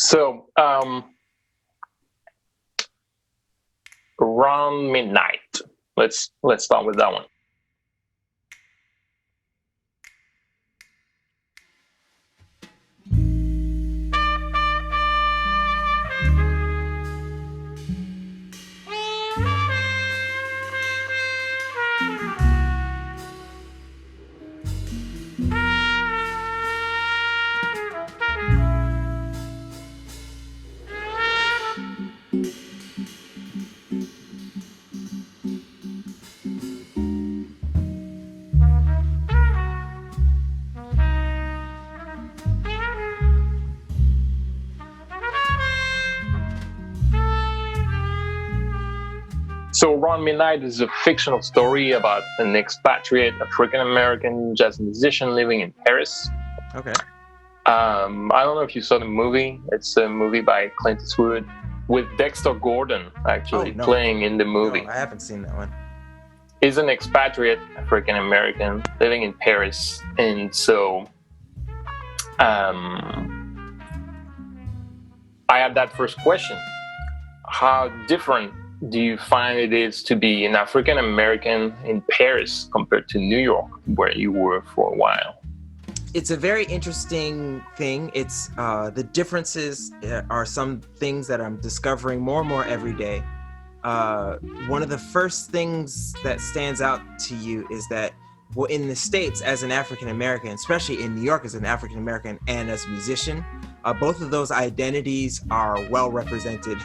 So, around midnight. Let's start with that one. So Around Midnight is a fictional story about an expatriate African-American jazz musician living in Paris. Okay. I don't know if you saw the movie. It's a movie by Clint Eastwood with Dexter Gordon actually playing in the movie. No, I haven't seen that one. He's an expatriate African-American living in Paris. And so I had that first question. How different do you find it is to be an African-American in Paris compared to New York, where you were for a while? It's a very interesting thing. It's the differences are some things that I'm discovering more and more every day. One of the first things that stands out to you is that, well, in the States, as an African-American, especially in New York as an African-American and as a musician, both of those identities are well represented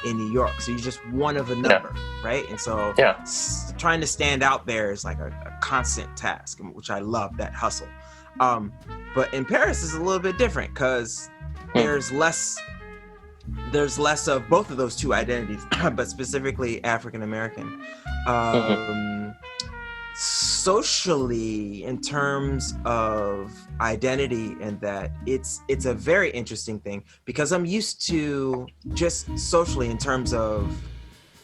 in New York. So you're just one of a number, right? And so trying to stand out there is like a constant task, which I love, that hustle. But in Paris is a little bit different because there's less of both of those two identities, but specifically African-American. Socially, in terms of identity, and that it's a very interesting thing because I'm used to just socially in terms of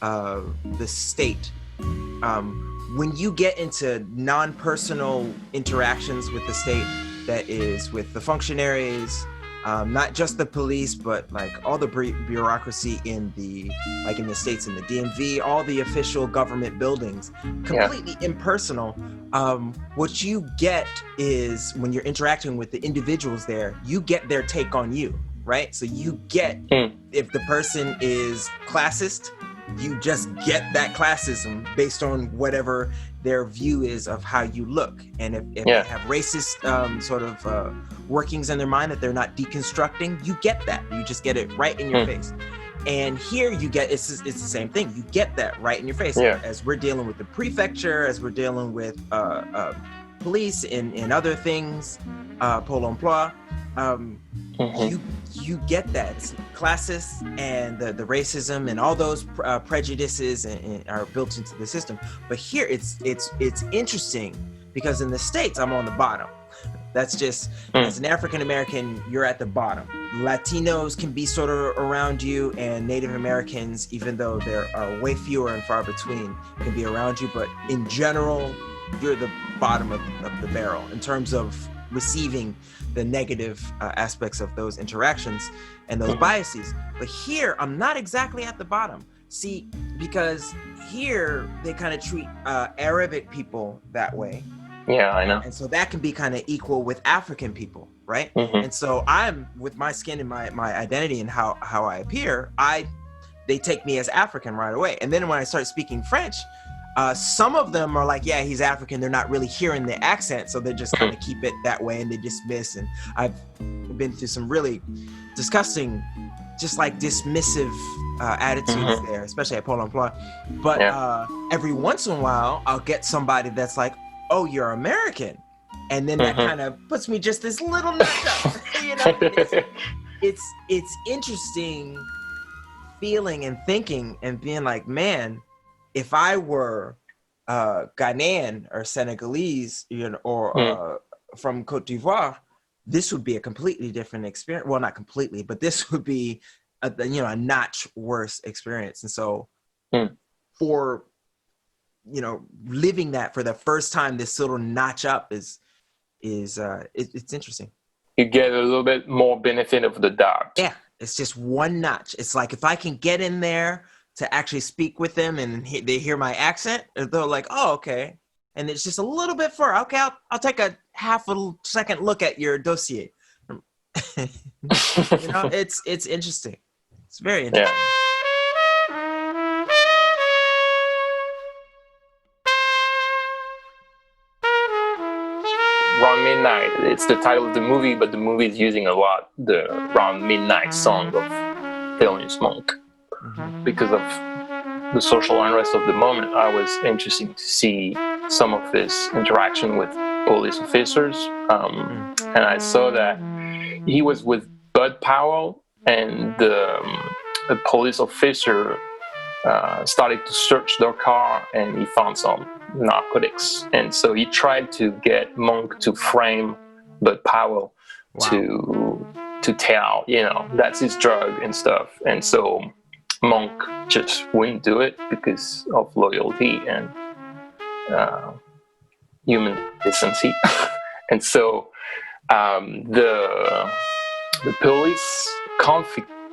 the state. When you get into non-personal interactions with the state, that is with the functionaries, not just the police, but like all the bureaucracy in the States, in the DMV, all the official government buildings, completely impersonal. What you get is when you're interacting with the individuals there, you get their take on you, right? So you get, if the person is classist, you just get that classism based on whatever their view is of how you look. And if they have racist workings in their mind that they're not deconstructing, you get that. You just get it right in your face. And here you get, it's the same thing. You get that right in your face. As we're dealing with the prefecture, as we're dealing with police and other things, Pôle emploi, you get that. It's classist, and the racism and all those prejudices and are built into the system. But here it's interesting because in the States I'm on the bottom. That's just, as an African American, you're at the bottom. Latinos can be sort of around you, and Native Americans, even though there are way fewer and far between, can be around you. But in general, you're the bottom of the barrel in terms of receiving the negative aspects of those interactions and those biases. But here, I'm not exactly at the bottom. See, because here they kind of treat Arabic people that way. Yeah, I know. And so that can be kind of equal with African people, right? And so I'm, with my skin and my identity and how I appear, they take me as African right away. And then when I start speaking French, some of them are like, yeah, he's African. They're not really hearing the accent, so they just kind of keep it that way and they dismiss. And I've been through some really disgusting, just like dismissive attitudes there, especially at Pôle emploi. But every once in a while, I'll get somebody that's like, oh, you're American. And then that kind of puts me just this little notch up. You know, it's interesting feeling and thinking and being like, man, if I were Ghanaian or Senegalese, or from Cote d'Ivoire, this would be a completely different experience. Well, not completely, but this would be a notch worse experience. And so for living that for the first time, this little notch up is it's interesting. You get a little bit more benefit of the doubt. Yeah, It's just one notch. It's like if I can get in there to actually speak with them and they hear my accent, they're like, oh, okay. And it's just a little bit further. Okay, I'll take a half a second look at your dossier. It's interesting. It's very interesting. Yeah. Round Midnight, it's the title of the movie, but the movie is using a lot the Round Midnight song of Thelonious Monk. Because of the social unrest of the moment, I was interested to see some of his interaction with police officers. And I saw that he was with Bud Powell, and the police officer started to search their car, and he found some narcotics. And so he tried to get Monk to frame Bud Powell. Wow. to tell, that's his drug and stuff. And so Monk just wouldn't do it because of loyalty and human decency. And so the police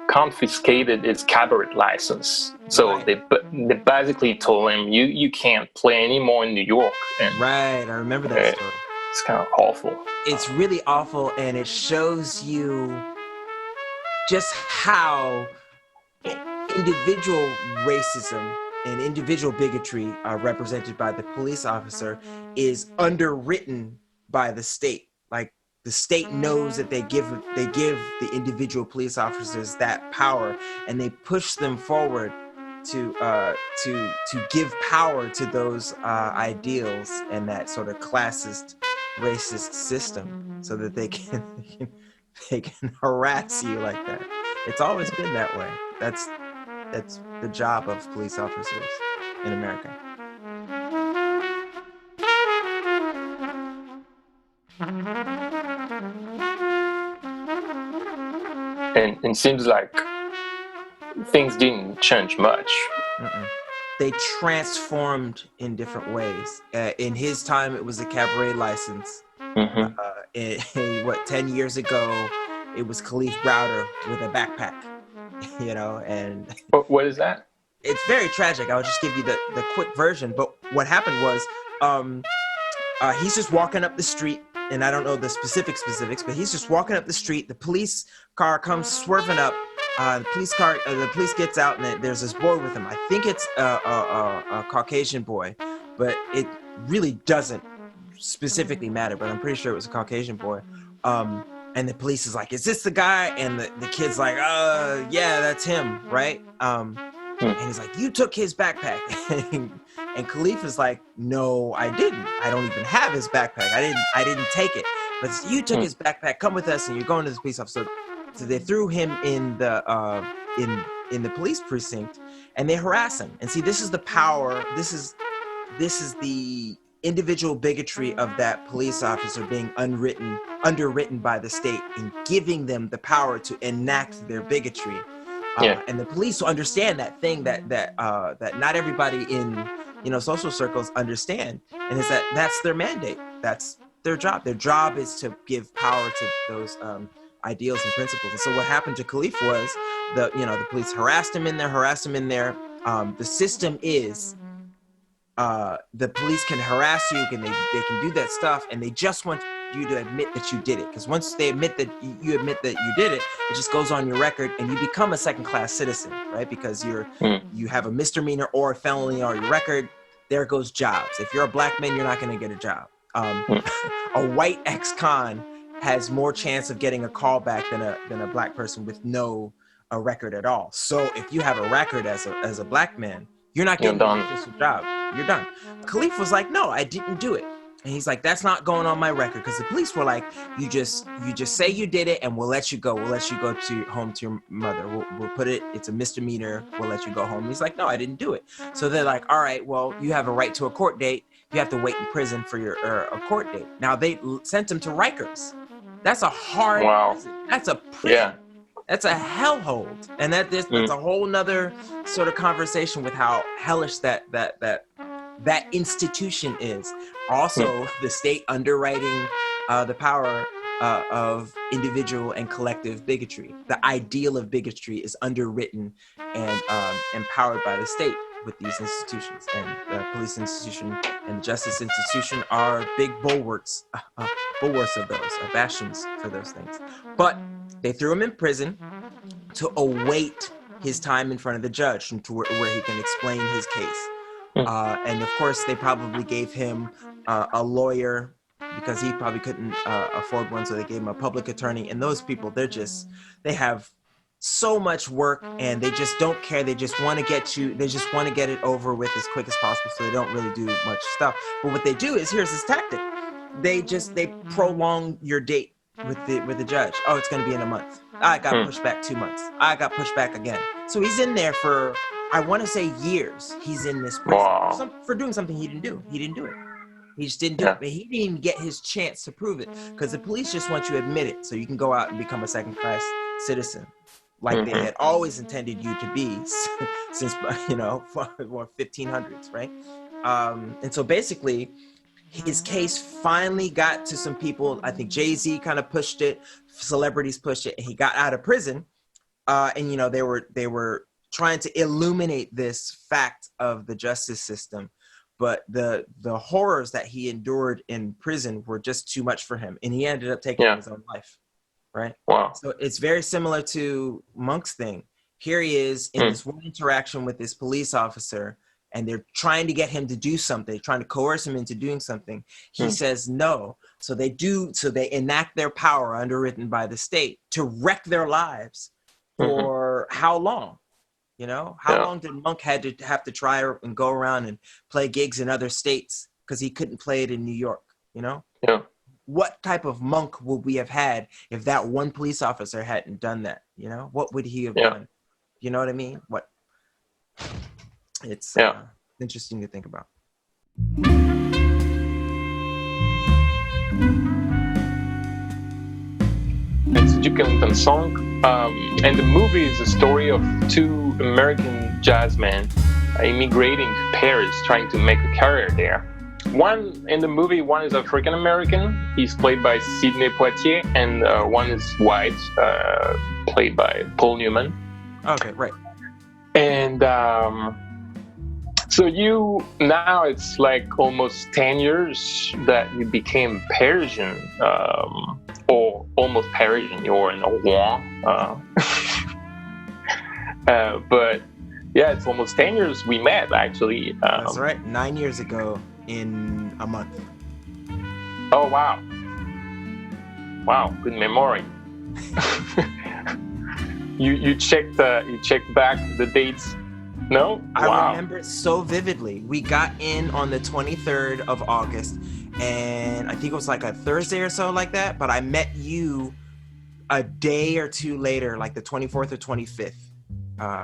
confiscated his cabaret license. So they basically told him, you can't play anymore in New York. And right, I remember that story. It's kind of awful. It's really awful, and it shows you just how individual racism and individual bigotry represented by the police officer is underwritten by the state. Like, the state knows that they give the individual police officers that power, and they push them forward to give power to those ideals and that sort of classist, racist system, so that they can harass you like that. It's always been that way. That's the job of police officers in America. And it seems like things didn't change much. They transformed in different ways. In his time, it was a cabaret license. 10 years ago, it was Khalif Browder with a backpack, and... What is that? It's very tragic. I'll just give you the quick version. But what happened was, he's just walking up the street, and I don't know the specifics, but he's just walking up the street. The police car comes swerving up. The police gets out, and there's this boy with him. I think it's a Caucasian boy, but it really doesn't specifically matter. But I'm pretty sure it was a Caucasian boy. And the police is like, "Is this the guy?" And the kid's like, "Yeah, that's him, right?" And he's like, "You took his backpack." And Khalif is like, "No, I didn't. I don't even have his backpack. I didn't take it. But you took his backpack. Come with us, and you're going to this police officer." So they threw him in the police precinct, and they harass him. And see, this is the power. This is the individual bigotry of that police officer being underwritten by the state and giving them the power to enact their bigotry. And the police understand that thing that not everybody in social circles understand, and is that's their mandate. That's their job. Their job is to give power to those ideals and principles. And so what happened to Khalif was the police harassed him in there. The system is the police can harass you, and they can do that stuff, and they just want you to admit that you did it. Because once they admit that you did it, it just goes on your record, and you become a second-class citizen, right? Because you have a misdemeanor or a felony on your record. There goes jobs. If you're a black man, you're not going to get a job. A white ex-con has more chance of getting a call back than a black person with no record at all. So if you have a record as a black man, you're not getting an official job. You're done. Khalif was like, "No, I didn't do it." And he's like, "That's not going on my record," because the police were like, you just say you did it, and we'll let you go. We'll let you go home to your mother. We'll put it. It's a misdemeanor. We'll let you go home. And he's like, "No, I didn't do it." So they're like, "All right, well, you have a right to a court date. You have to wait in prison for your a court date." Now they sent him to Rikers. That's a hard prison. That's a prison. Yeah. That's a hellhole. And that's a whole nother sort of conversation with how hellish that institution is. Also, the state underwriting the power of individual and collective bigotry. The ideal of bigotry is underwritten and empowered by the state with these institutions, and the police institution and the justice institution are big bulwarks of those, bastions for those things. But they threw him in prison to await his time in front of the judge, to where he can explain his case. And of course, they probably gave him a lawyer because he probably couldn't afford one, so they gave him a public attorney. And those people, they have so much work, and they just don't care. They just want to get it over with as quick as possible, so they don't really do much stuff. But what they do is, here's his tactic. They prolong your date with the judge. Oh, it's going to be in a month. I got pushed back 2 months. I got pushed back again. So he's in there for, I want to say, years. He's in this prison for doing something he didn't do. He didn't do it. He just didn't do it. But he didn't even get his chance to prove it, because the police just want you to admit it so you can go out and become a second-class citizen, like they had always intended you to be since 1500s, right? And so basically, his case finally got to some people. I think Jay-Z kind of pushed it, celebrities pushed it, and he got out of prison. And they were trying to illuminate this fact of the justice system, but the horrors that he endured in prison were just too much for him, and he ended up taking his own life. Right? Wow. So it's very similar to Monk's thing. Here he is in this one interaction with this police officer, and they're trying to get him to do something, trying to coerce him into doing something. He says no. So they enact their power underwritten by the state to wreck their lives for how long? How long did Monk have to try and go around and play gigs in other states because he couldn't play it in New York? Yeah. What type of Monk would we have had if that one police officer hadn't done that? What would he have done? You know what I mean? It's interesting to think about. It's a Duke Ellington song, and the movie is a story of two American jazzmen immigrating to Paris, trying to make a career there. One in the movie, one is African American. He's played by Sidney Poitier, and one is white, played by Paul Newman. Okay, right. And so now it's like almost 10 years that you became Parisian, or almost Parisian. You're in Rouen. But yeah, it's almost 10 years we met, actually. That's right. 9 years ago in a month. Oh, wow. Wow, good memory. You checked back the dates? No? I wow. remember it so vividly. We got in on the 23rd of August, and I think it was like a Thursday or so like that, but I met you a day or two later, like the 24th or 25th.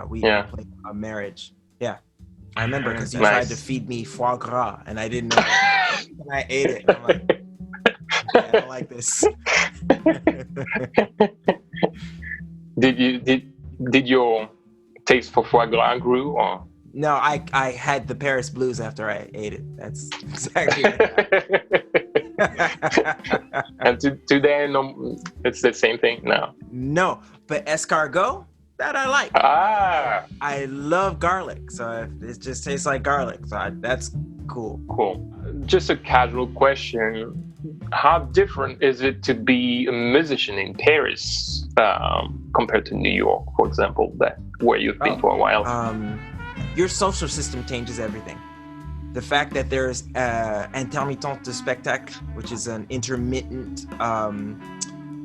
We played a marriage. Yeah. I remember because you tried to feed me foie gras, and I didn't know. And I ate it. And I'm like, I don't like this. Did your taste for foie gras grew, or? No, I had the Paris blues after I ate it. That's exactly what happened. And today, no, it's the same thing now. No, but escargot, that I like. I love garlic, so it just tastes like garlic. So that's cool. Cool. Just a casual question. How different is it to be a musician in Paris compared to New York, for example, where you've been for a while? Your social system changes everything. The fact that there's intermittent de spectacle, which is an intermittent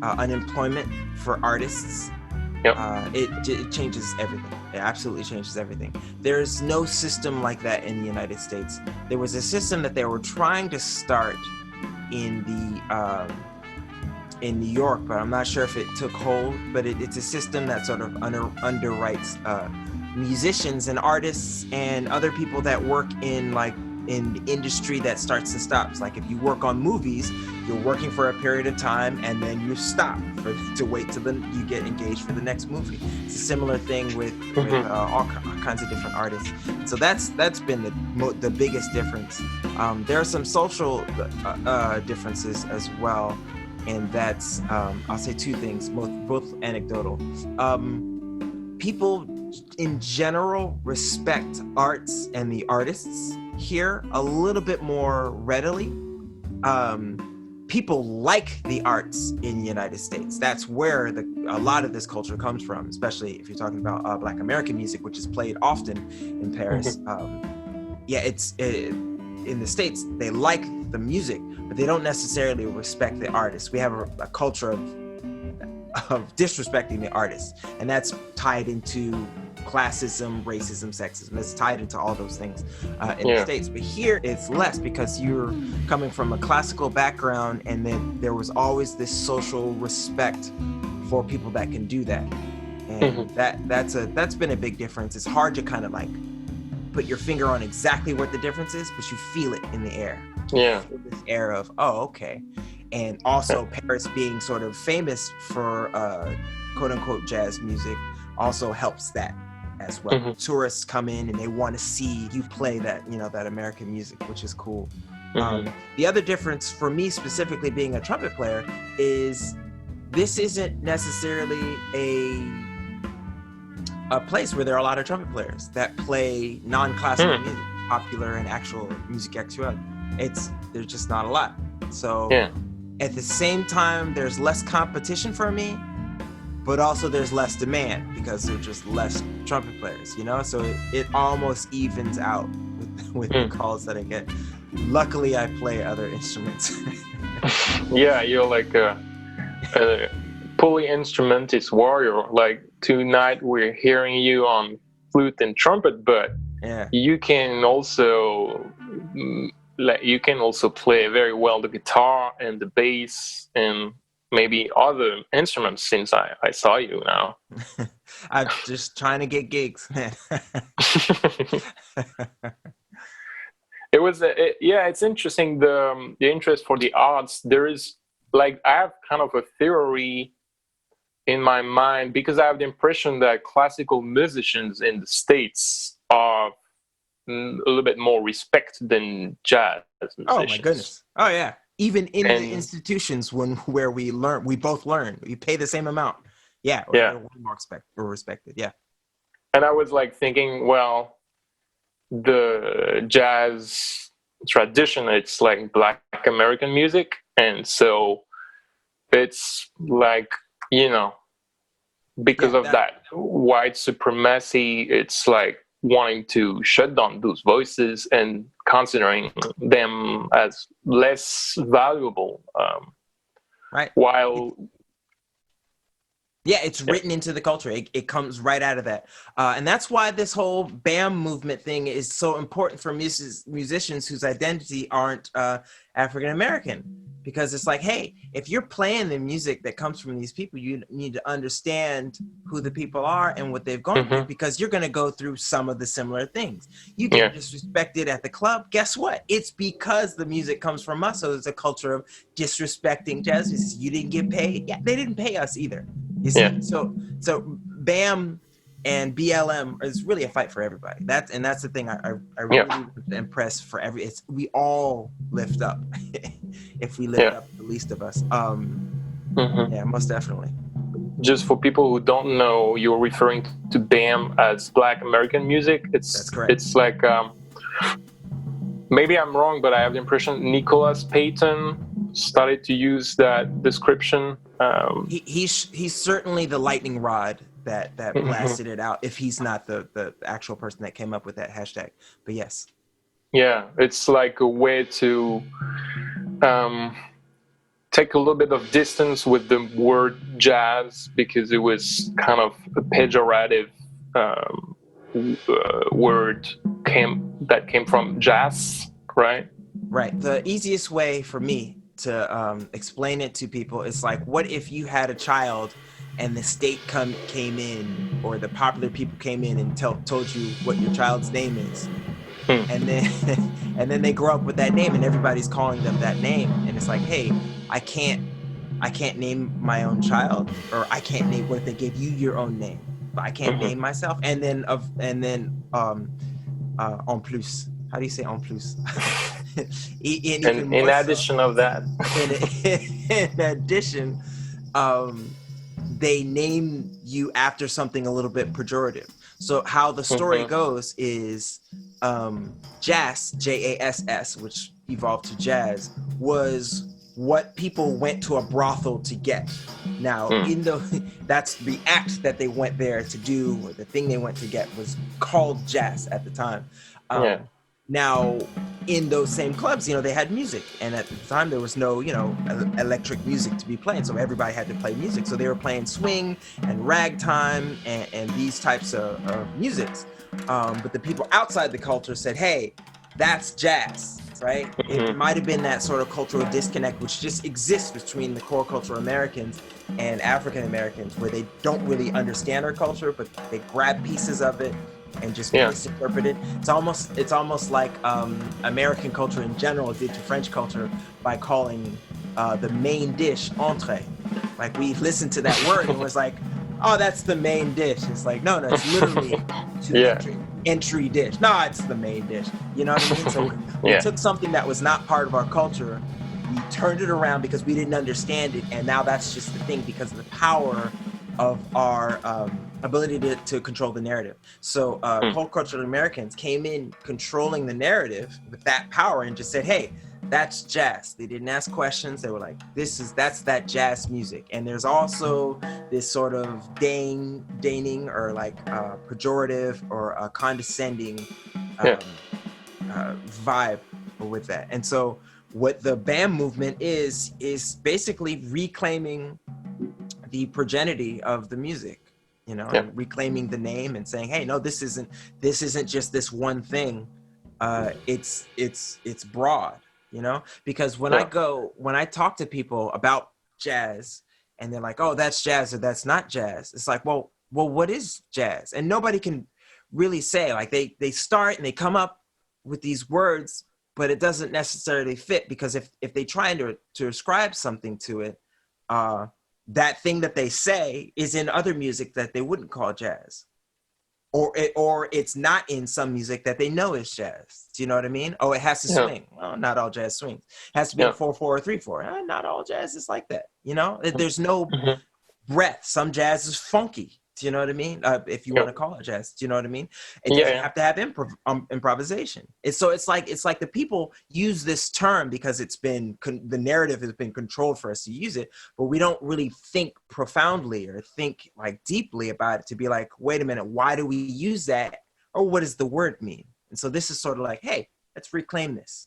unemployment for artists, it changes everything. It absolutely changes everything. There's no system like that in the United States. There was a system that they were trying to start in New York, but I'm not sure if it took hold. But it's a system that sort of underwrites musicians and artists and other people that work in the industry that starts and stops. Like if you work on movies, you're working for a period of time and then you stop to wait till you get engaged for the next movie. It's a similar thing with all kinds of different artists. So that's been the biggest difference. There are some social differences as well. and that's I'll say two things, both anecdotal. People in general respect arts and the artists here a little bit more readily. People like the arts in the United States. That's where a lot of this culture comes from, especially if you're talking about Black American music, which is played often in Paris. In the States, they like the music, but they don't necessarily respect the artists. We have a culture of disrespecting the artists, and that's tied into classism, racism, sexism. It's tied into all those things in the States. But here it's less, because you're coming from a classical background, and then there was always this social respect for people that can do that. And that's been a big difference. It's hard to kind of like put your finger on exactly what the difference is, but you feel it in the air. Yeah. This air of, oh, okay. And also Paris being sort of famous for quote unquote jazz music also helps that as well. Tourists come in and they want to see you play that, that American music, which is cool. The other difference for me, specifically being a trumpet player, is this isn't necessarily a place where there are a lot of trumpet players that play non-classical music, popular and actual music actuelle. There's just not a lot. So at the same time, there's less competition for me, but also there's less demand because there's just less trumpet players, So it almost evens out with the calls that I get. Luckily, I play other instruments. Yeah, you're like a poly-instrumentist warrior. Like tonight, we're hearing you on flute and trumpet, but you can also play very well the guitar and the bass and maybe other instruments, since I saw you now. I'm just trying to get gigs, man. It's interesting, the interest for the arts. There is, like, I have kind of a theory in my mind, because I have the impression that classical musicians in the States are a little bit more respected than jazz musicians. Oh my goodness. Oh yeah. Even in the institutions where we both learn, we pay the same amount. Yeah. We're more respected. Yeah. And I was like thinking, well, the jazz tradition, it's like Black American music. And so it's like, because of that white supremacy, it's like wanting to shut down those voices and considering them as less valuable. Right. While it's written into the culture. It comes right out of that. And that's why this whole BAM movement thing is so important for musicians whose identity aren't African American. Because it's like, hey, if you're playing the music that comes from these people, you need to understand who the people are and what they've gone through, because you're going to go through some of the similar things. You get disrespected at the club. Guess what? It's because the music comes from us. So there's a culture of disrespecting jazz musicians. You didn't get paid. Yeah, they didn't pay us either. You see? So BAM and BLM is really a fight for everybody. That's the thing I really want to impress for we all lift up. If we lift up the least of us. Yeah, most definitely. Just for people who don't know, you're referring to BAM as Black American music. That's correct. It's like, maybe I'm wrong, but I have the impression Nicholas Payton started to use that description. He's certainly the lightning rod that blasted it out, if he's not the actual person that came up with that hashtag. But yes. Yeah, it's like a way to take a little bit of distance with the word jazz, because it was kind of a pejorative word that came from jazz, right? Right. The easiest way for me to explain it to people is like, what if you had a child and the state came in, or the popular people came in and told you what your child's name is, and then they grow up with that name and everybody's calling them that name, and it's like, hey, I can't name my own child, or I can't name. What if they gave you your own name, but I can't name myself? And then en plus, how do you say en plus? And in addition of that, in addition, they name you after something a little bit pejorative. So how the story goes is Jass, Jass, which evolved to jazz, was what people went to a brothel to get. Now, that's the act that they went there to do, or the thing they went to get was called jazz at the time. Now, in those same clubs, they had music, and at the time there was no, electric music to be playing, so everybody had to play music. So they were playing swing and ragtime and these types of musics. But the people outside the culture said, "Hey, that's jazz." Right? It might have been that sort of cultural disconnect which just exists between the core cultural Americans and African Americans, where they don't really understand our culture, but they grab pieces of it and just misinterpret it. It's almost like American culture in general did to French culture by calling the main dish entree. Like, we listened to that word and was like, "Oh, that's the main dish." It's like, no, it's literally entry dish. No, it's the main dish. You know what I mean? So we took something that was not part of our culture, we turned it around because we didn't understand it, and now that's just the thing because of the power of our ability to control the narrative. So whole cultural Americans came in controlling the narrative with that power and just said, "Hey, that's jazz." They didn't ask questions. They were like, that's that jazz music. And there's also this sort of deigning or like pejorative or a condescending vibe with that. And so what the BAM movement is basically reclaiming the progeny of the music, and reclaiming the name and saying, "Hey, no, this isn't just this one thing. It's broad." Because when I talk to people about jazz and they're like, "Oh, that's jazz," or "That's not jazz," it's like, well, what is jazz? And nobody can really say. Like, they start and they come up with these words, but it doesn't necessarily fit, because if they try to ascribe something to it, that thing that they say is in other music that they wouldn't call jazz. Or it's not in some music that they know is jazz. Do you know what I mean? Oh, it has to swing. Well, not all jazz swings. It has to be a 4/4 or 3/4. Not all jazz is like that. There's no breath. Some jazz is funky. Do you know what I mean? If you want to call it jazz, do you know what I mean? It doesn't have to have improvisation. It's like the people use this term because it's been the narrative has been controlled for us to use it, but we don't really think profoundly or think like deeply about it to be like, wait a minute, why do we use that? Or what does the word mean? And so this is sort of like, hey, let's reclaim this.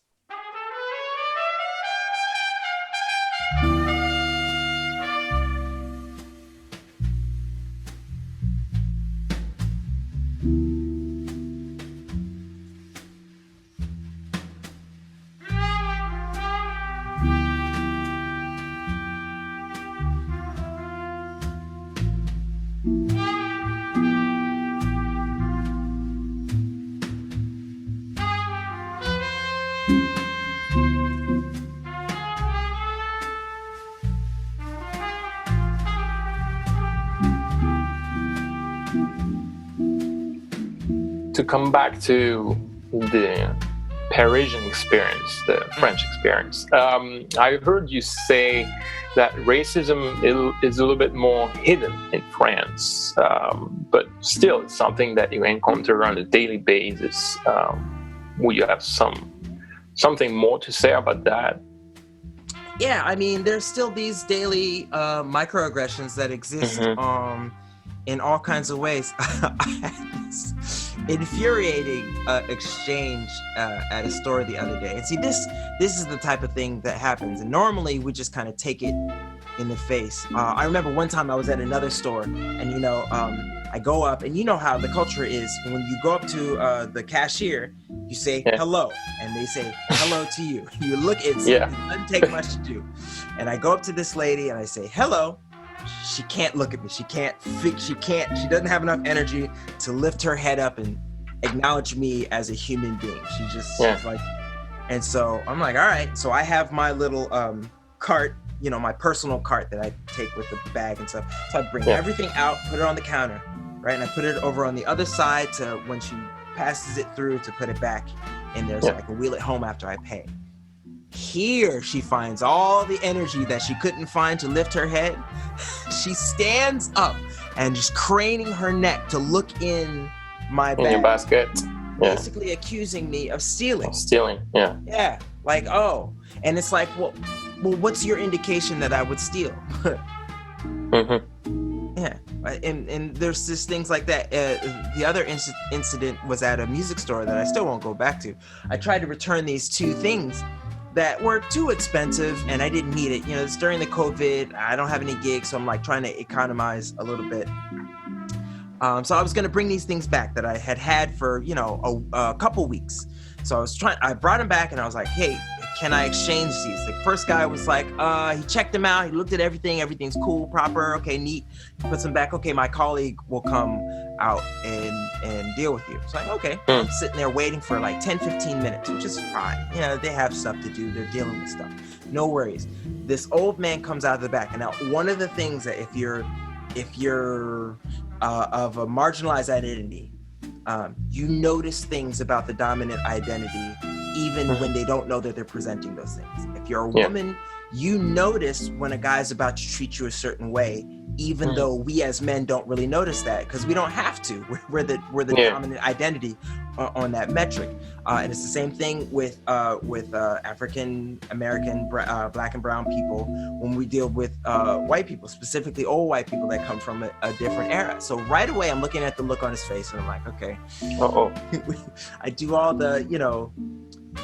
To come back to the Parisian experience, the French experience, I heard you say that racism is a little bit more hidden in France, but still it's something that you encounter on a daily basis. Will you have something more to say about that? Yeah, I mean, there's still these daily microaggressions that exist in all kinds of ways. I had this infuriating exchange at a store the other day. And see, this is the type of thing that happens. And normally we just kind of take it in the face. I remember one time I was at another store and, I go up and you know how the culture is. When you go up to the cashier, you say hello and they say hello to you. You look, it doesn't take much to do. And I go up to this lady and I say hello. She can't look at me. She doesn't have enough energy to lift her head up and acknowledge me as a human being. She's like, and so I'm like, all right. So I have my little cart, my personal cart that I take with the bag and stuff. So I bring everything out, put it on the counter, right? And I put it over on the other side to when she passes it through to put it back in there so I can wheel it home after I pay. Here she finds all the energy that she couldn't find to lift her head. She stands up and just craning her neck to look in my bag. In your basket. Basically accusing me of stealing. Yeah. Yeah, like, oh. And it's like, well, what's your indication that I would steal? Yeah, and there's just things like that. The other incident was at a music store that I still won't go back to. I tried to return these two things that were too expensive and I didn't need it. You know, it's during the COVID. I don't have any gigs, so I'm like trying to economize a little bit. So I was going to bring these things back that I had for, you know, a couple weeks. So I brought them back and I was like, hey, can I exchange these? The first guy was like, he checked them out. He looked at everything. Everything's cool, proper. Okay, neat. He puts them back. Okay, my colleague will come out and deal with you. So like, okay. I'm sitting there waiting for like 10, 15 minutes, which is fine. You know, they have stuff to do. They're dealing with stuff. No worries. This old man comes out of the back. And now one of the things that if you're of a marginalized identity, you notice things about the dominant identity even when they don't know that they're presenting those things. If you're a woman, you notice when a guy's about to treat you a certain way, even though we as men don't really notice that because we don't have to. We're the dominant identity on that metric. And it's the same thing with African American, black and brown people when we deal with white people, specifically old white people that come from a different era. So right away, I'm looking at the look on his face and I'm like, okay. I do all the, you know,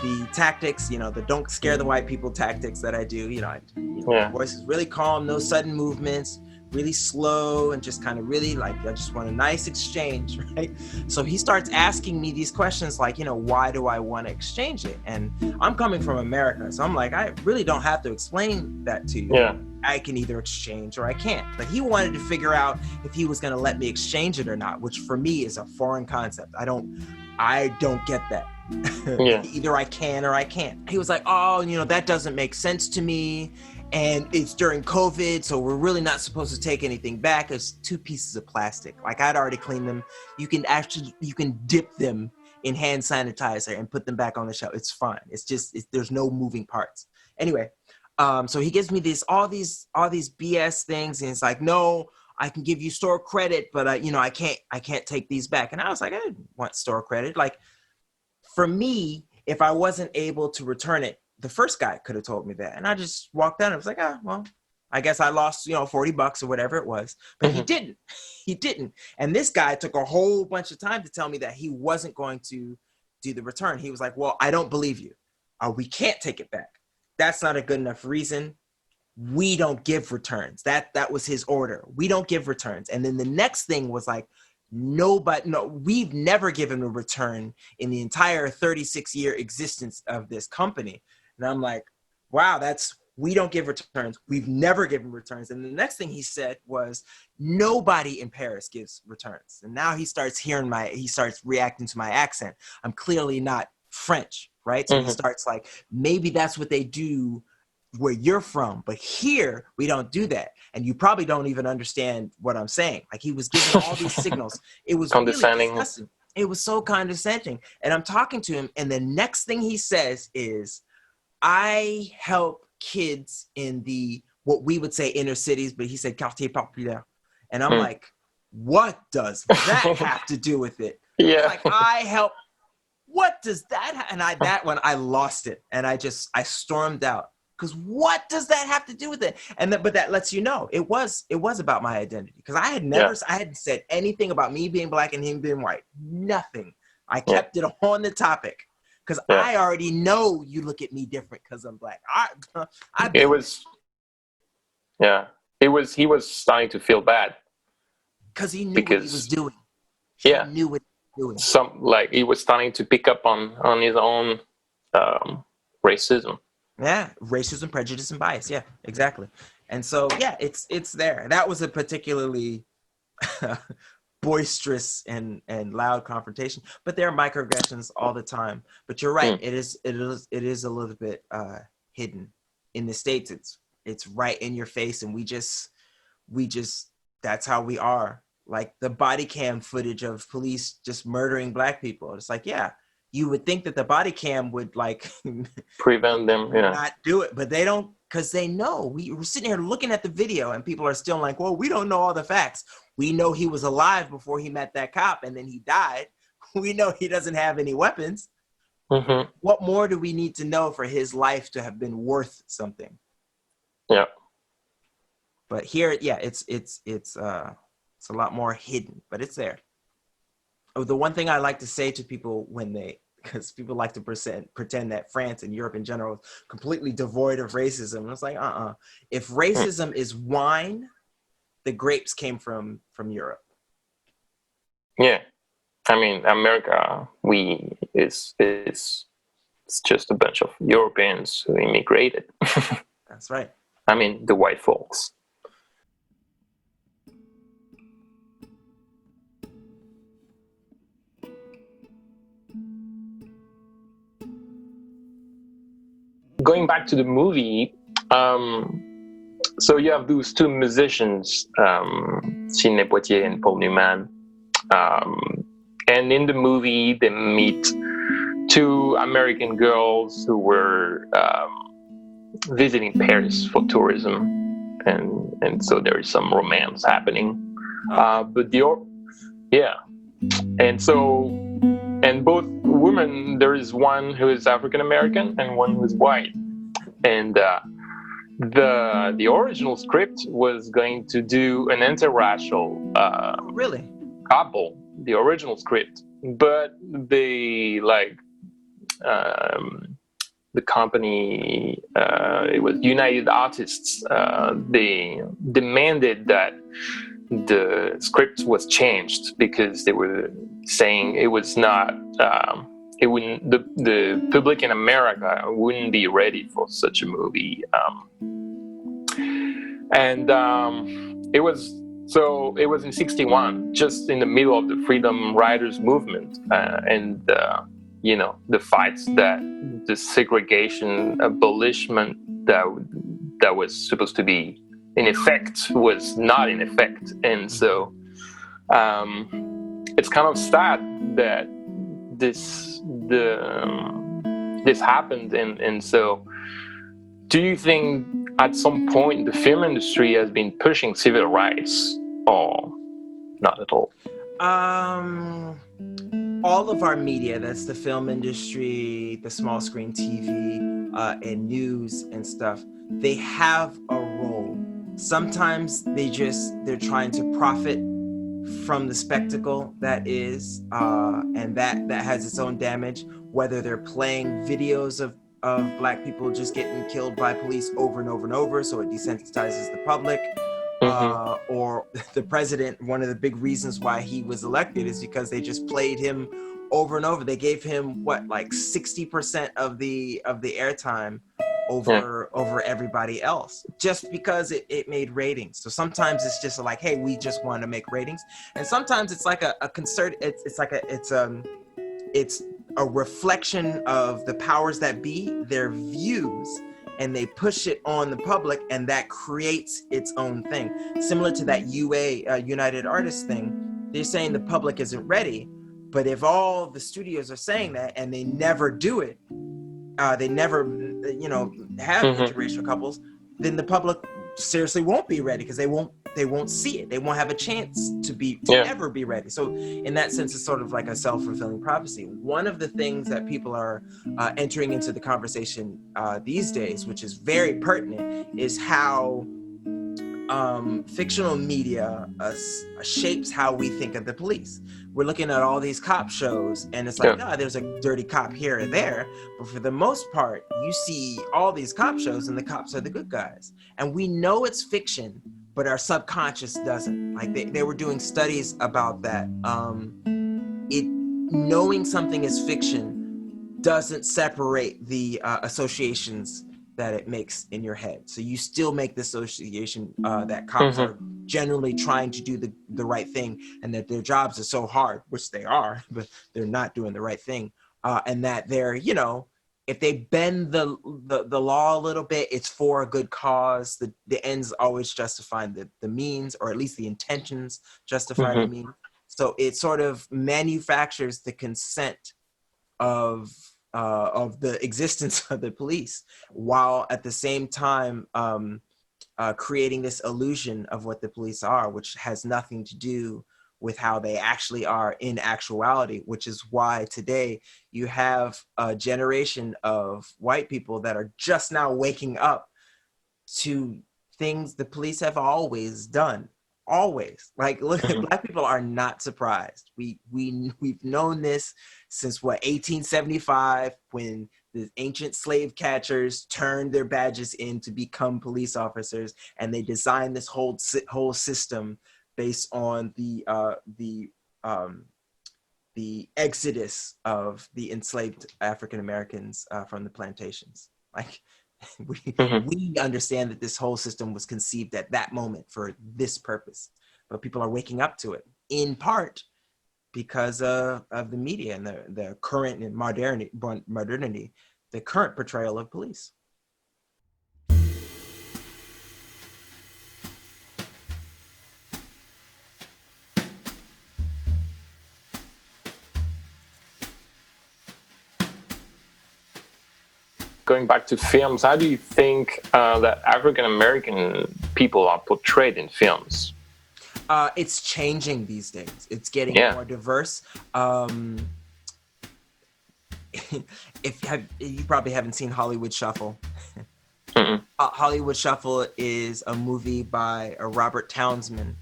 the tactics, you know, the don't scare the white people tactics that I do. You know, my voice is really calm, no sudden movements, really slow, and just kind of really like, I just want a nice exchange, right? So he starts asking me these questions like, you know, why do I want to exchange it? And I'm coming from America, so I'm like, I really don't have to explain that to you. Yeah. I can either exchange or I can't. But he wanted to figure out if he was going to let me exchange it or not, which for me is a foreign concept. I don't get that. Either I can or I can't. He was like, oh, you know, that doesn't make sense to me. And it's during COVID, so we're really not supposed to take anything back. It's 2 pieces of plastic. Like I'd already cleaned them. You can dip them in hand sanitizer and put them back on the shelf. It's fine. It's just, there's no moving parts. Anyway, so he gives me all these BS things. And it's like, no, I can give you store credit, but I can't take these back. And I was like, I didn't want store credit. Like for me, if I wasn't able to return it, the first guy could have told me that. And I just walked out and I was like, well, I guess I lost, $40 or whatever it was. But he didn't. And this guy took a whole bunch of time to tell me that he wasn't going to do the return. He was like, well, I don't believe you. We can't take it back. That's not a good enough reason. We don't give returns. That was his order. We don't give returns. And then the next thing was like, we've never given a return in the entire 36-year existence of this company. And I'm like, wow, we don't give returns. We've never given returns. And the next thing he said was, nobody in Paris gives returns. And now he starts reacting to my accent. I'm clearly not French, right? So he starts like, maybe that's what they do where you're from, but here we don't do that. And you probably don't even understand what I'm saying. Like he was giving all these signals. It was condescending. Really disgusting. It was so condescending. And I'm talking to him, and the next thing he says is, I help kids in what we would say inner cities, but he said quartier populaire. And I'm like, what does that have to do with it? Yeah. Like I help. What does that and that one, I lost it. And I stormed out. Because what does that have to do with it? But that lets you know it was about my identity. Because I hadn't said anything about me being black and him being white. Nothing. I kept it on the topic. Because I already know you look at me different because I'm black. He was starting to feel bad. Because he knew what he was doing. He knew what he was doing. He was starting to pick up on his own racism. Yeah, racism, prejudice, and bias. Yeah, exactly. And so, it's there. That was a particularly boisterous and loud confrontation. But there are microaggressions all the time. But you're right. It is a little bit hidden. In the States, it's right in your face, and we just that's how we are. Like the body cam footage of police just murdering black people. It's like, yeah, you would think that the body cam would like prevent them. Yeah. not do it, but they don't, because they know. We're sitting here looking at the video and people are still like, well, we don't know all the facts. We know he was alive before he met that cop and then he died. We know he doesn't have any weapons. Mm-hmm. What more do we need to know for his life to have been worth something? Yeah. But here, yeah, it's a lot more hidden, but it's there. Oh, the one thing I like to say to people because people like to pretend that France and Europe in general is completely devoid of racism. And it's like, if racism is wine, the grapes came from Europe. Yeah. I mean, America, it's just a bunch of Europeans who immigrated. That's right. I mean, the white folks. Going back to the movie, so you have those two musicians, Sidney Poitier and Paul Newman, and in the movie they meet two American girls who were visiting Paris for tourism, and so there is some romance happening. And both women, there is one who is African American and one who is white, and the original script was going to do an interracial really couple, the original script, but they the company, it was United Artists, they demanded that the script was changed because they were saying it was not, it wouldn't, the public in America wouldn't be ready for such a movie. It was in 1961, just in the middle of the Freedom Riders movement, the fights that the segregation abolishment that was supposed to be in effect was not in effect. And so it's kind of sad that this happened. And so do you think at some point the film industry has been pushing civil rights, or not at all? All of our media, that's the film industry, the small screen TV, and news and stuff, they have a role. Sometimes they're trying to profit from the spectacle that is, and that has its own damage, whether they're playing videos of Black people just getting killed by police over and over and over, so it desensitizes the public. Or the president, one of the big reasons why he was elected is because they just played him over and over. They gave him 60% of the airtime over everybody else, just because it made ratings. So sometimes it's just like, hey, we just want to make ratings, and sometimes it's like a concert. It's a reflection of the powers that be, their views, and they push it on the public, and that creates its own thing. Similar to that United Artists thing, they're saying the public isn't ready, but if all the studios are saying that and they never do it, they never, have interracial couples, then the public seriously won't be ready, because they won't see it. They won't have a chance to ever be ready. So in that sense, it's sort of like a self-fulfilling prophecy. One of the things that people are entering into the conversation these days, which is very pertinent, is how fictional media shapes how we think of the police. We're looking at all these cop shows, and it's like, there's a dirty cop here or there, but for the most part, you see all these cop shows, and the cops are the good guys. And we know it's fiction, but our subconscious doesn't. Like they were doing studies about that. Knowing something is fiction doesn't separate the associations that it makes in your head. So you still make the association that cops are generally trying to do the right thing, and that their jobs are so hard, which they are, but they're not doing the right thing. And that they're, if they bend the law a little bit, it's for a good cause. The ends always justify the means, or at least the intentions justify the means. So it sort of manufactures the consent of the existence of the police, while at the same time creating this illusion of what the police are, which has nothing to do with how they actually are in actuality, which is why today you have a generation of white people that are just now waking up to things the police have always done. Always. Like, look, Black people are not surprised. We've known this since what, 1875, when the ancient slave catchers turned their badges in to become police officers, and they designed this whole system based on the exodus of the enslaved African Americans from the plantations. Like, we understand that this whole system was conceived at that moment for this purpose, but people are waking up to it in part because of the media and the current modernity, the current portrayal of police. Going back to films, how do you think that African American people are portrayed in films? It's changing these days. It's getting more diverse. You probably haven't seen Hollywood Shuffle. Hollywood Shuffle is a movie by Robert Townsend.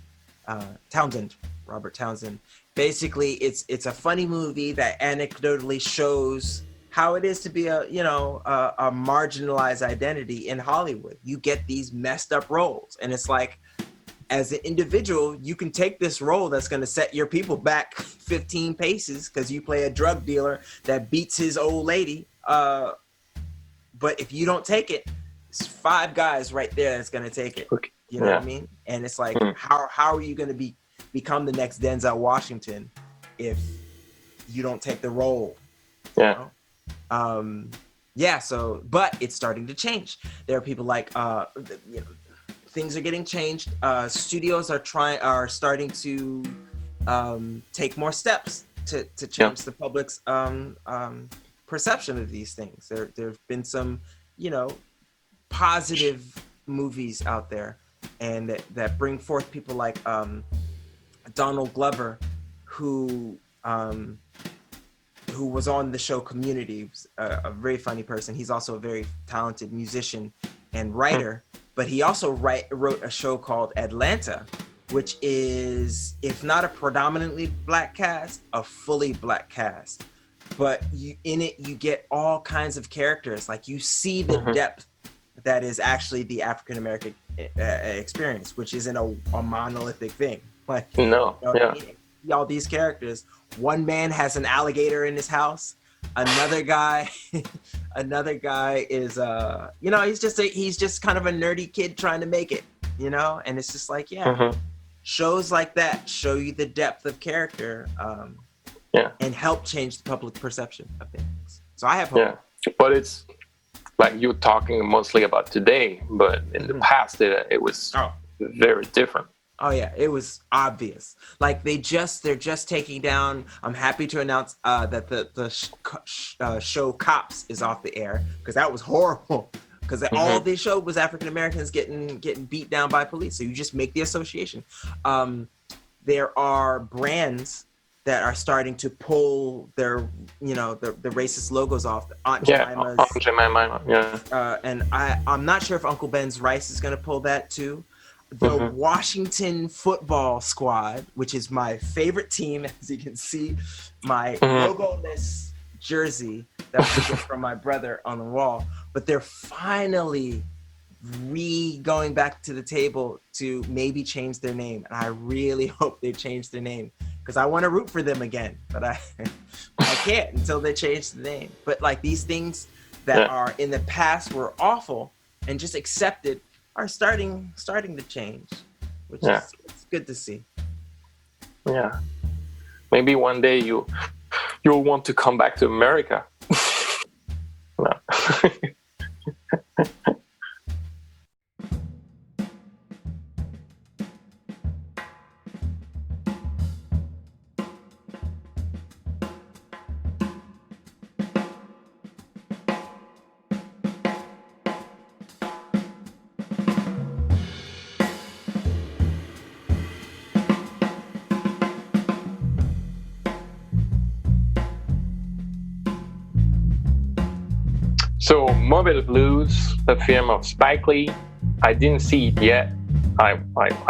Robert Townsend. Basically, it's a funny movie that anecdotally shows how it is to be a marginalized identity in Hollywood. You get these messed up roles, and it's like, as an individual, you can take this role that's going to set your people back 15 paces because you play a drug dealer that beats his old lady. But if you don't take it, it's 5 guys right there that's going to take it. You know what I mean? And it's like, how are you going to become the next Denzel Washington if you don't take the role? Yeah. You know? But it's starting to change. There are people like, things are getting changed. Studios are starting to take more steps to change the public's perception of these things. There've been some, positive movies out there, and that bring forth people like Donald Glover, who was on the show Community, a very funny person. He's also a very talented musician and writer, but he also wrote a show called Atlanta, which is, if not a predominantly Black cast, a fully Black cast. But in it, you get all kinds of characters. Like, you see the depth that is actually the African American experience, which isn't a monolithic thing. Like, all these characters. One man has an alligator in his house. Another guy is he's just kind of a nerdy kid trying to make it, and it's just like, shows like that show you the depth of character, and help change the public perception of things. So I have hope. But it's like you're talking mostly about today, but in the past it was very different. Oh yeah, it was obvious. Like, they're just taking down. I'm happy to announce that the show Cops is off the air, because that was horrible. Because all they showed was African Americans getting beat down by police. So you just make the association. There are brands that are starting to pull their the racist logos off. Aunt Jemima's. Aunt Jemima. And I'm not sure if Uncle Ben's Rice is going to pull that too. The Washington football squad, which is my favorite team, as you can see, my logo-less jersey that I get from my brother on the wall. But they're finally going back to the table to maybe change their name. And I really hope they change their name, because I want to root for them again. But I can't until they change the name. But like, these things that are in the past were awful and just accepted are starting to change, which is it's good to see. Yeah, maybe one day you'll want to come back to America. No. So Mobile Blues, a film of Spike Lee. I didn't see it yet. I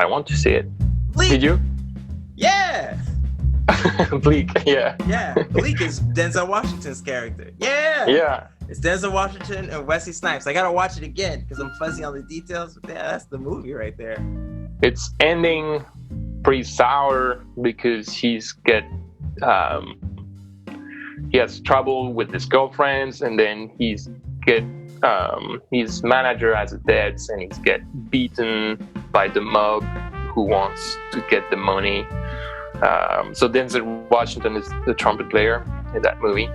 want to see it. Bleak. Did you? Yeah. Bleak, yeah. Yeah. Bleak is Denzel Washington's character. Yeah. Yeah. It's Denzel Washington and Wesley Snipes. I gotta watch it again because I'm fuzzy on the details. But yeah, that's the movie right there. It's ending pretty sour because he has trouble with his girlfriends, and then his manager has a debts, and he's get beaten by the mob who wants to get the money. So Denzel Washington is the trumpet player in that movie,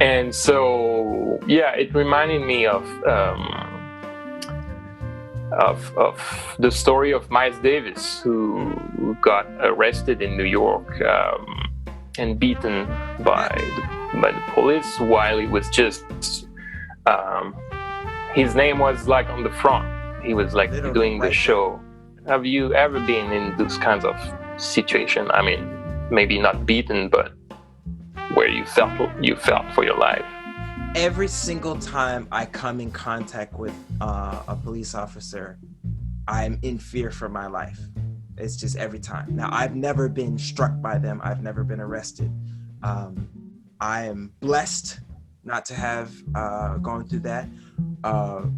and so yeah, it reminded me of the story of Miles Davis, who got arrested in New York and beaten by the police while he was just his name was like on the front. He was like doing the show. Have you ever been in those kinds of situation? I mean, maybe not beaten, but where you felt for your life? Every single time I come in contact with a police officer, I'm in fear for my life. It's just every time. Now, I've never been struck by them. I've never been arrested. I am blessed not to have gone through that.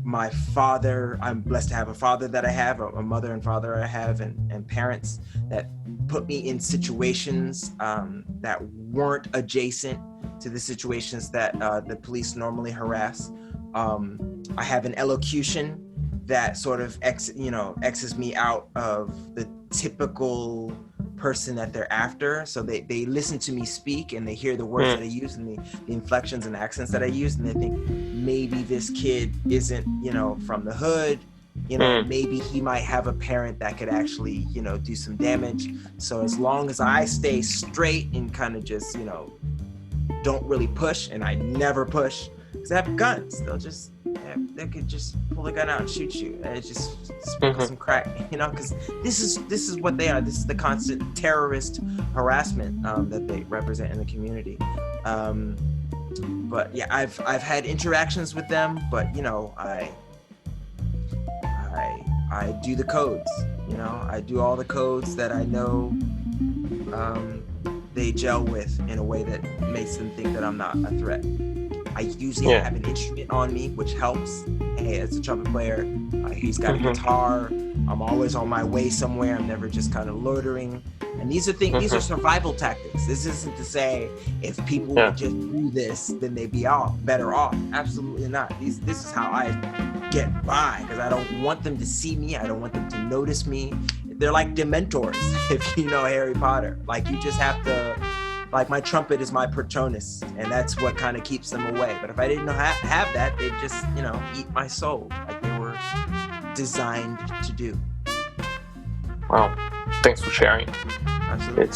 My father, I'm blessed to have a father that I have, a mother and father I have, and parents that put me in situations that weren't adjacent to the situations that the police normally harass. I have an elocution that sort of X's me out of the typical person that they're after. So they listen to me speak and they hear the words that I use and the inflections and accents that I use, and they think maybe this kid isn't, from the hood. Maybe he might have a parent that could actually, do some damage. So as long as I stay straight and kind of just, don't really push, and I never push, because they have guns. They could just pull a gun out and shoot you, and just sprinkle some crack, because this is what they are. This is the constant terrorist harassment that they represent in the community. But yeah, I've had interactions with them, but I do the codes. I do all the codes that I know they gel with in a way that makes them think that I'm not a threat. I usually have an instrument on me, which helps. Hey, as a trumpet player, he's got a guitar. I'm always on my way somewhere. I'm never just kind of loitering. And these are things. These are survival tactics. This isn't to say if people would just do this, then they'd be better off. Absolutely not. This is how I get by, because I don't want them to see me. I don't want them to notice me. They're like Dementors, if you know Harry Potter. Like, you just have to. Like, my trumpet is my Patronus, and that's what kind of keeps them away. But if I didn't have that, they'd just, eat my soul like they were designed to do. Wow. Thanks for sharing. Absolutely.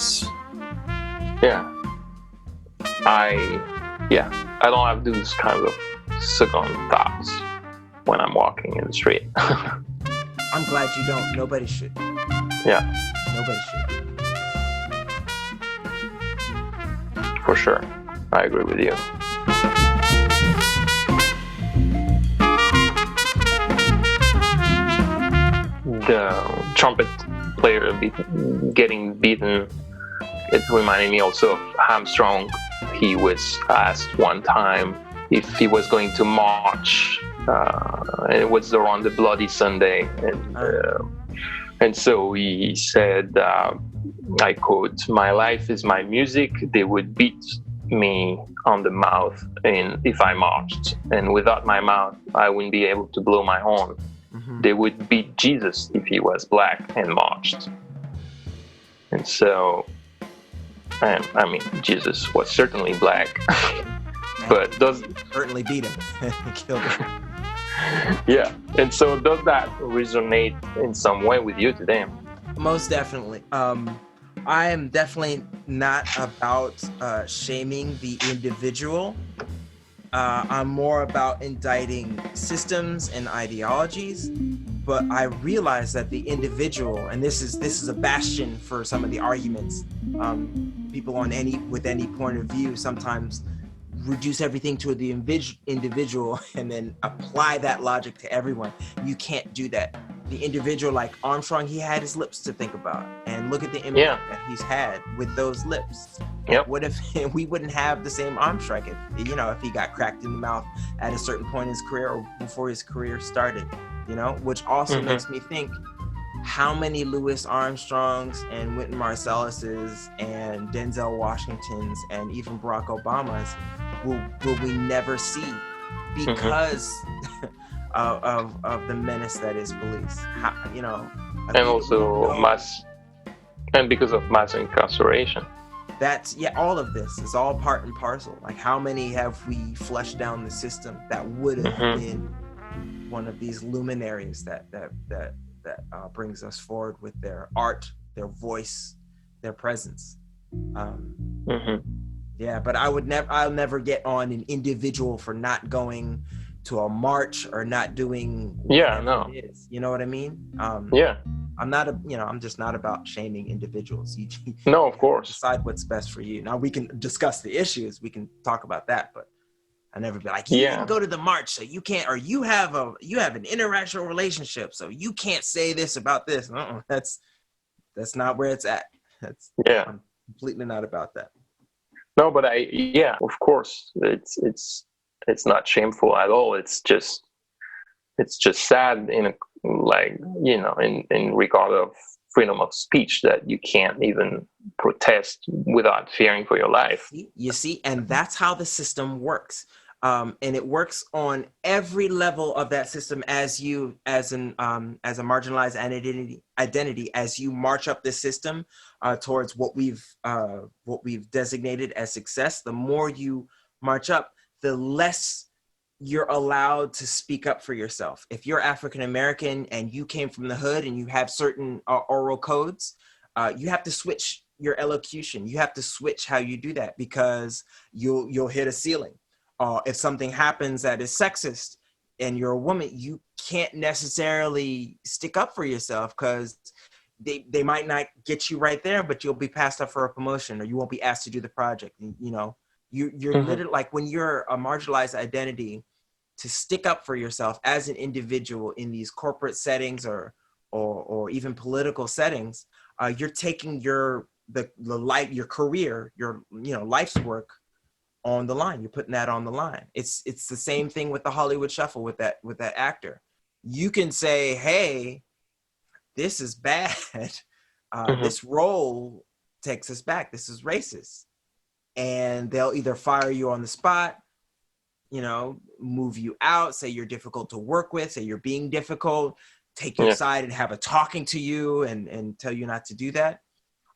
I don't have those kinds of second thoughts when I'm walking in the street. I'm glad you don't. Nobody should. Yeah. Nobody should. For sure. I agree with you. The trumpet player getting beaten, it reminded me also of Armstrong. He was asked one time if he was going to march. It was around the Bloody Sunday. And so he said, I quote, "My life is my music. They would beat me on the mouth if I marched. And without my mouth, I wouldn't be able to blow my horn. They would beat Jesus if he was black and marched." And so, Jesus was certainly black, but certainly beat him, killed him. Yeah, and so does that resonate in some way with you today? Most definitely. I am definitely not about shaming the individual. I'm more about indicting systems and ideologies. But I realize that the individual, and this is a bastion for some of the arguments. People with any point of view sometimes reduce everything to the individual and then apply that logic to everyone. You can't do that. The individual, like Armstrong, he had his lips to think about, and look at the impact that he's had with those lips. Yep. What if we wouldn't have the same Armstrong if he got cracked in the mouth at a certain point in his career or before his career started, which also makes me think, how many Louis Armstrongs and Wynton Marsalis's and Denzel Washington's and even Barack Obama's will we never see because of the menace that is police? And also because of mass incarceration. That's all of this is all part and parcel. Like, how many have we flushed down the system that would have been one of these luminaries that brings us forward with their art, their voice, their presence. But I'll never get on an individual for not going to a march or not doing whatever it is. You know what I mean? I'm just not about shaming individuals. No, of course. Decide what's best for you. Now we can discuss the issues. We can talk about that, but I never be like, you didn't go to the march, so you can't, or you have an interracial relationship, so you can't say this about this. That's not where it's at. I'm completely not about that. No, but of course, it's not shameful at all. It's just sad in regard of freedom of speech that you can't even protest without fearing for your life. You see, and that's how the system works. And it works on every level of that system as a marginalized identity, as you march up the system towards what we've designated as success. The more you march up, the less you're allowed to speak up for yourself. If you're African American and you came from the hood and you have certain oral codes, you have to switch your elocution. You have to switch how you do that, because you'll hit a ceiling. If something happens that is sexist and you're a woman, you can't necessarily stick up for yourself, because they might not get you right there, but you'll be passed up for a promotion, or you won't be asked to do the project. You're literally, like, when you're a marginalized identity, to stick up for yourself as an individual in these corporate settings or even political settings, you're taking your career, your life's work on the line. You're putting that on the line. It's the same thing with the Hollywood Shuffle with that actor. You can say, hey, this is bad. This role takes us back. This is racist. And they'll either fire you on the spot, move you out, say you're difficult to work with, say you're being difficult, take your side and have a talking to you and tell you not to do that.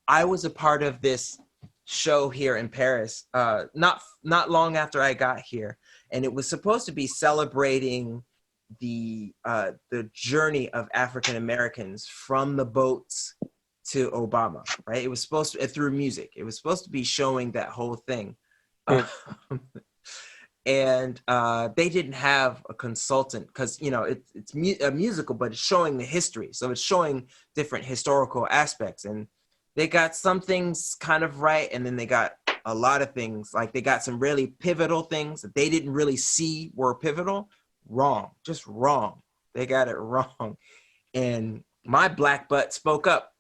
I was a part of this show here in Paris, not long after I got here, and it was supposed to be celebrating the journey of African Americans from the boats to Obama, right? It was supposed to, through music, it was supposed to be showing that whole thing. And they didn't have a consultant, because it's a musical, but it's showing the history, so it's showing different historical aspects, and they got some things kind of right, and then they got a lot of things, like they got some really pivotal things that they didn't really see were pivotal, just wrong. They got it wrong. And my black butt spoke up.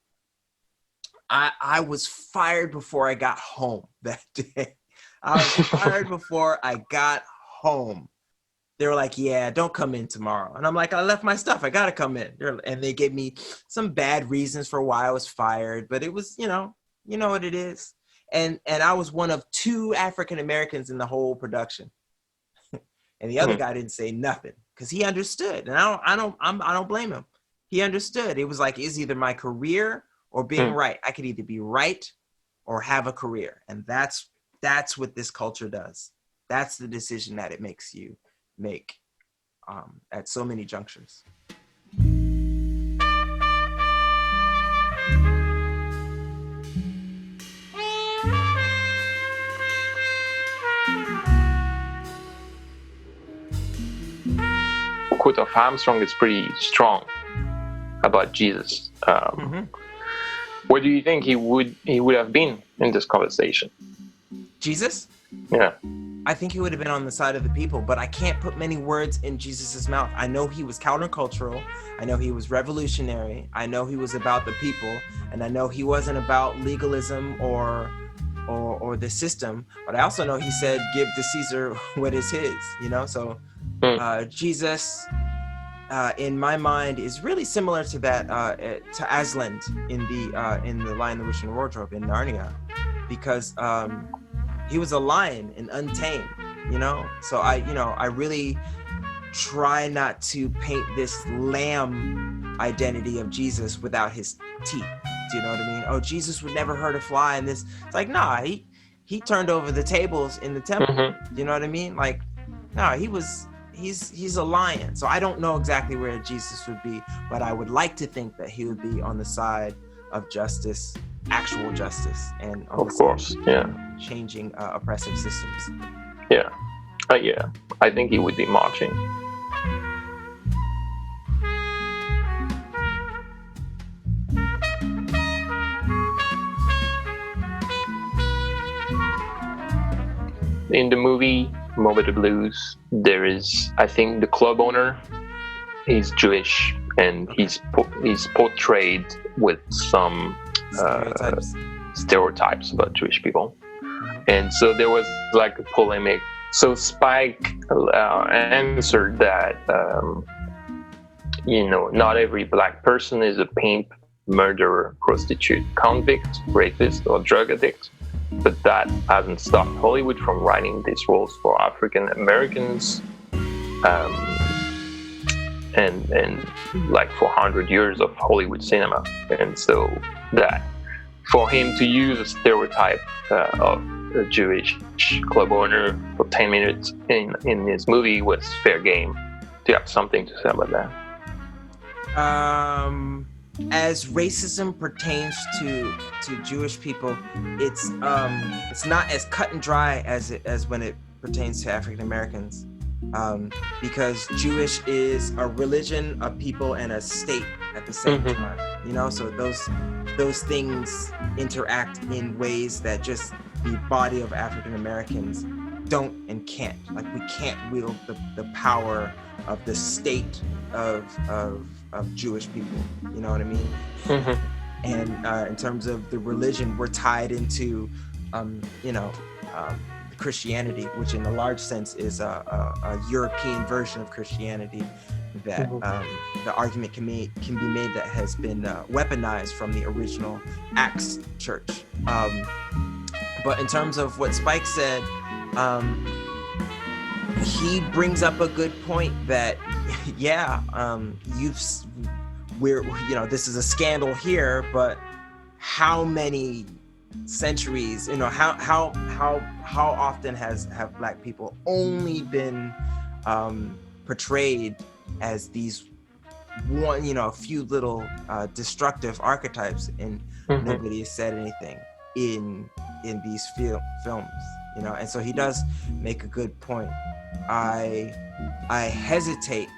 I was fired before I got home that day. I was fired before I got home. They were like, yeah, don't come in tomorrow. And I'm like, I left my stuff. I got to come in. And they gave me some bad reasons for why I was fired. But it was, you know what it is. And I was one of 2 African Americans in the whole production. And the other guy didn't say nothing, because he understood. And I don't blame him. He understood. It was like, it's either my career or being right. I could either be right or have a career. And that's what this culture does. That's the decision that it makes you make at so many junctures. Quote of Armstrong is pretty strong about Jesus. Where do you think he would have been in this conversation? Jesus? Yeah. I think he would have been on the side of the people, but I can't put many words in Jesus's mouth. I know he was countercultural. I know he was revolutionary. I know he was about the people, and I know he wasn't about legalism or the system. But I also know he said, "Give to Caesar what is his." You know, so Jesus, in my mind, is really similar to that to Aslan in the Lion, the Witch, and the Wardrobe in Narnia, because he was a lion and untamed, you know? So I really try not to paint this lamb identity of Jesus without his teeth. Do you know what I mean? Oh, Jesus would never hurt a fly, and this, it's like, nah, he turned over the tables in the temple. Do you know what I mean? Like, nah, he's a lion. So I don't know exactly where Jesus would be, but I would like to think that he would be on the side of justice, actual justice, and of course, yeah, changing oppressive systems. Yeah, yeah. I think he would be marching. In the movie Moby the Blues, there is, I think, the club owner is Jewish, and he's portrayed with some stereotypes about Jewish people. And so there was like a polemic. So Spike answered that, not every black person is a pimp, murderer, prostitute, convict, rapist, or drug addict. But that hasn't stopped Hollywood from writing these roles for African Americans, and like for 100 years of Hollywood cinema. And so that for him to use a stereotype of a Jewish club owner for 10 minutes in his movie was fair game. Do you have something to say about that? As racism pertains to Jewish people, it's not as cut and dry as when it pertains to African Americans, because Jewish is a religion, a people, and a state at the same time. You know, so those things interact in ways that just the body of African Americans don't and can't. Like, we can't wield the power of the state of Jewish people, you know what I mean? And in terms of the religion, we're tied into, Christianity, which in a large sense is a European version of Christianity that the argument can be made that has been weaponized from the original Acts church. But in terms of what Spike said, he brings up a good point that, this is a scandal here, but how many centuries, how often have black people only been portrayed as these a few little destructive archetypes, and nobody has said anything in these films, and so he does make a good point. I hesitate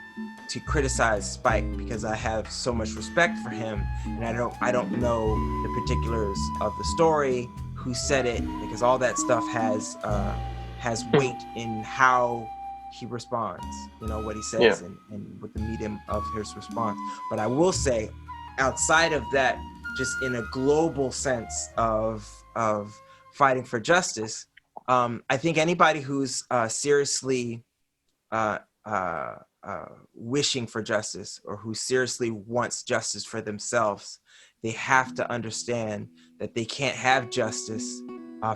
to criticize Spike because I have so much respect for him, and I don't know the particulars of the story, who said it, because all that stuff has weight in how he responds, what he says, and with the medium of his response. But I will say, outside of that, just in a global sense of fighting for justice, I think anybody who's seriously wishing for justice, or who seriously wants justice for themselves, they have to understand that they can't have justice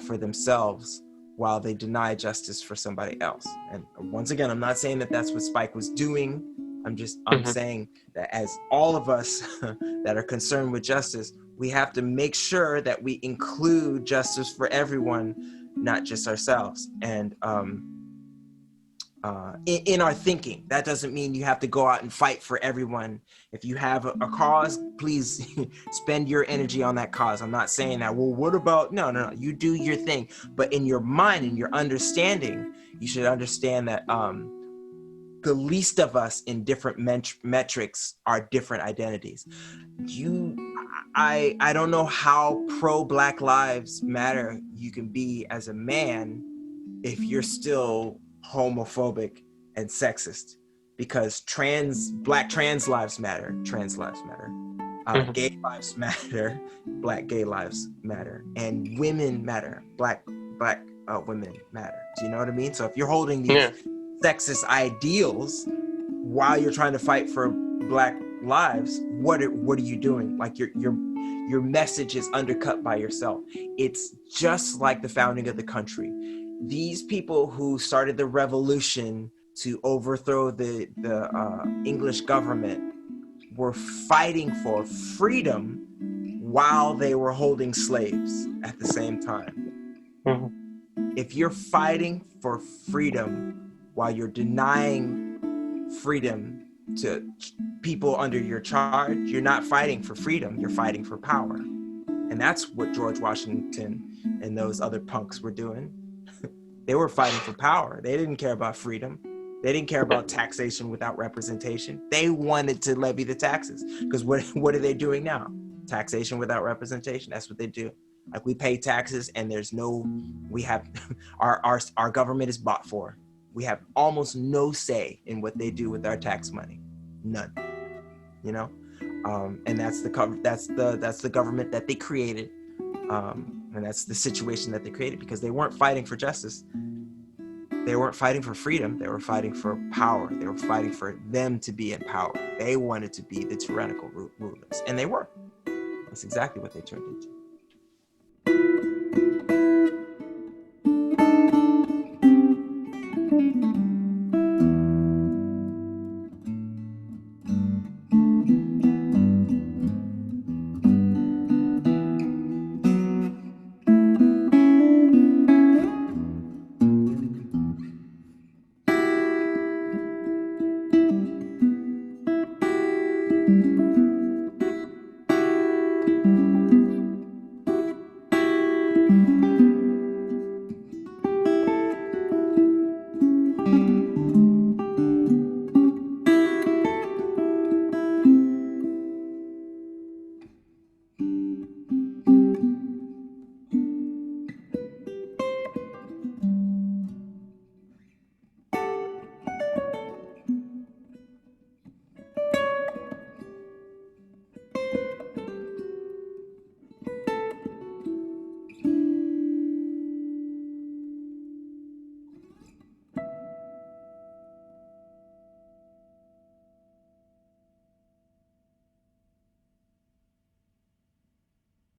for themselves while they deny justice for somebody else. And once again, I'm not saying that that's what Spike was doing. I'm saying that as all of us that are concerned with justice, we have to make sure that we include justice for everyone, not just ourselves. And in our thinking, that doesn't mean you have to go out and fight for everyone. If you have a cause, please spend your energy on that cause. I'm not saying that, well, what about, no, you do your thing. But in your mind and your understanding, you should understand that the least of us in different metrics are different identities. I don't know how pro Black Lives Matter you can be as a man if you're still homophobic and sexist, because black trans lives matter, gay lives matter, black gay lives matter, and women matter, black women matter. Do you know what I mean? So if you're holding these sexist ideals while you're trying to fight for black lives, what are you doing? Like your message is undercut by yourself. It's just like the founding of the country. These people who started the revolution to overthrow the English government were fighting for freedom while they were holding slaves at the same time. If you're fighting for freedom while you're denying freedom to people under your charge, you're not fighting for freedom, you're fighting for power. And that's what George Washington and those other punks were doing. They were fighting for power. They didn't care about freedom. They didn't care about taxation without representation. They wanted to levy the taxes, because what are they doing now? Taxation without representation. That's what they do. Like, we pay taxes and we have our government is bought for. We have almost no say in what they do with our tax money. None. You know? And that's the government that they created. And that's the situation that they created, because they weren't fighting for justice. They weren't fighting for freedom. They were fighting for power. They were fighting for them to be in power. They wanted to be the tyrannical rulers, and they were. That's exactly what they turned into.